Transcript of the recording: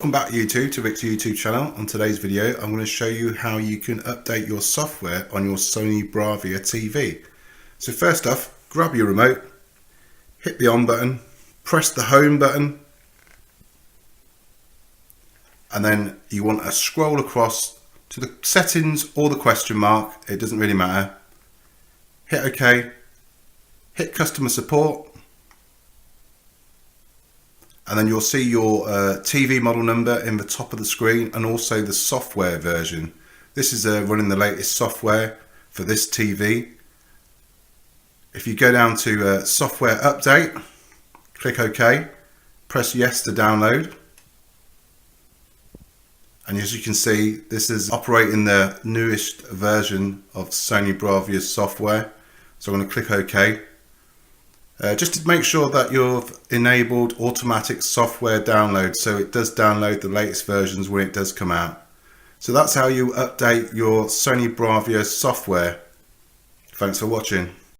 Welcome back YouTube to Rick's YouTube channel. On today's video I'm going to show you how you can update your software on your Sony Bravia TV. So first off, grab your remote, hit the on button, press the home button, and then you want to scroll across to the settings or the question mark, it doesn't really matter. Hit OK, hit customer support, and then you'll see your TV model number in the top of the screen and also the software version. This is running the latest software for this TV. If you go down to software update, click OK, press yes to download, and as you can see this is operating the newest version of Sony Bravia's software. So I'm going to click OK. Just to make sure that you've enabled automatic software download, so it does download the latest versions when it does come out. So that's how you update your Sony Bravia software. Thanks for watching.